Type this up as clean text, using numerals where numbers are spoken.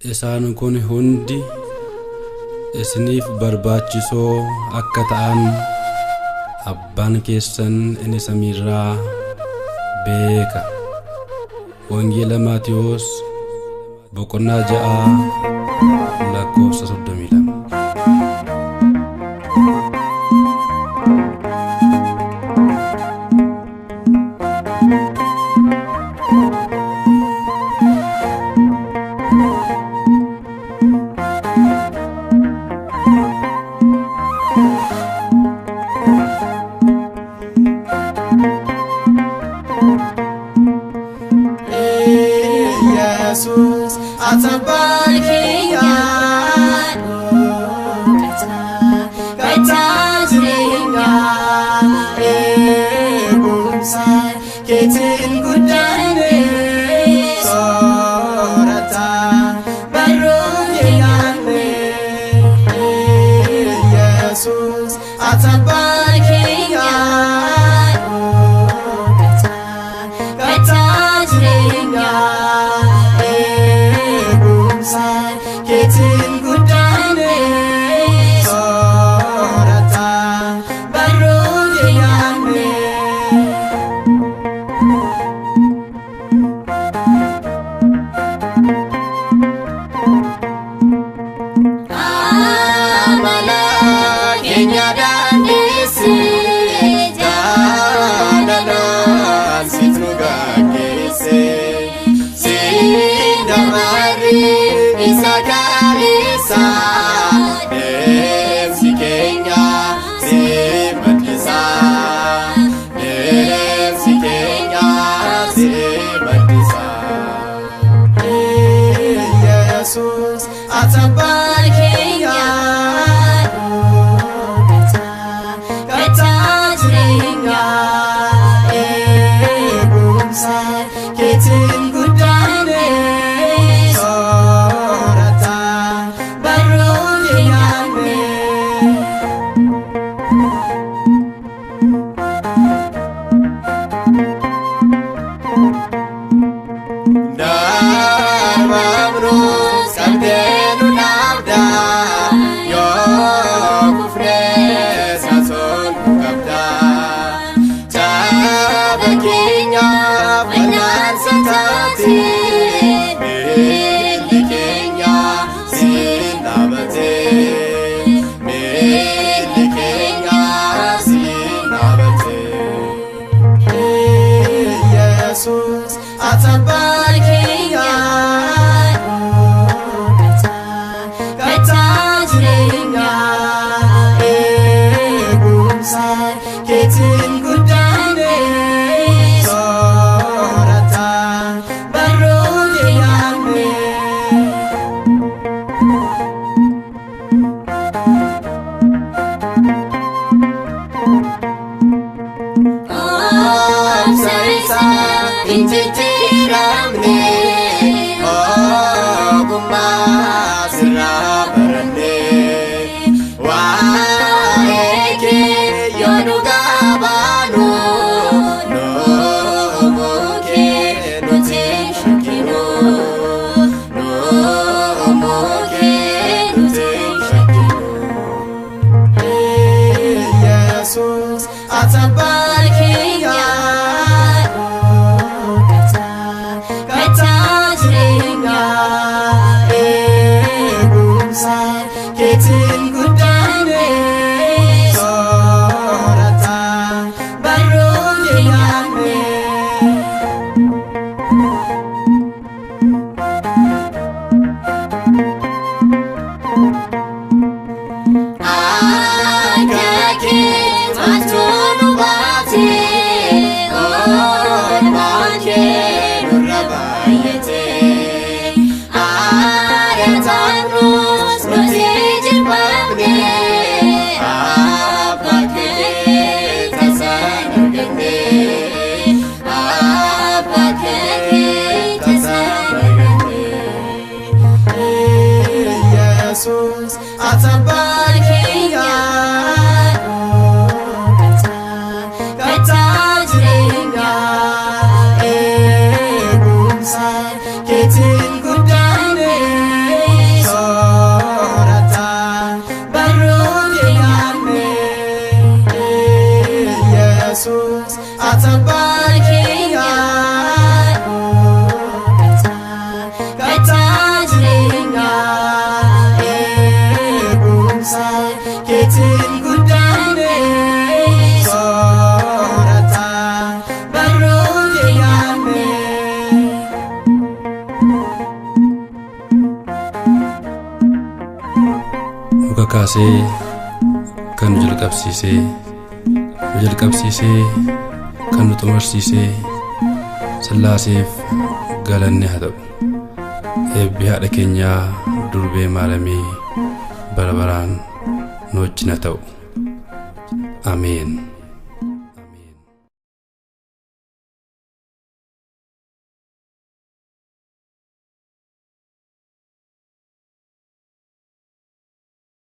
isaan kun hundi isiniif barbaachisoo akka ta'an abbaan keessan inni samiirraa beeka. Wangeela Maatiyos boqonnaa 6 lakkoofsa 32. Jesus atabakia kata jinga ebumsa ketin gudane sorata baruyane Jesus atabakia kata jinga ketin gudane sorata baruyane amala kenya dandisi janana situga kese sindamari isagalisa demsikenya simatisa demsikenya simatisa Jesus atabakia kata jinga ebumsa ketin gudane sorata baruyane darmamru sandenu nabda yo kufre sason kabda tabakinya banan satati milikenya sinabate milikenya sinabate Jesus atabakia kata jinga ebumsa ketin gudane sorata baruyane sarisa intitiramne ogumma sirabarane waeke yonugabano no moke no tishakino no moke no tishakino Jesus atabakia kata jinga ebumsa ketin gudane sorata baruyane akake matunu bate on make nurabayete aretanus nutijin babne abake tasanagane abake tasanagane Jesus atabakia kata jinga ebumsa ketin gudane Atabakiya kata jiringa egumsa ketin gudane sorata baruyame muka kaasee kan nu jalqabsiisee kan nu xumursiisee Sillaaseef galanni haa ta'u. Eebbi haadha keenyaa durbee maalamii bara baraan nu wajjin haa ta'u. Ameen.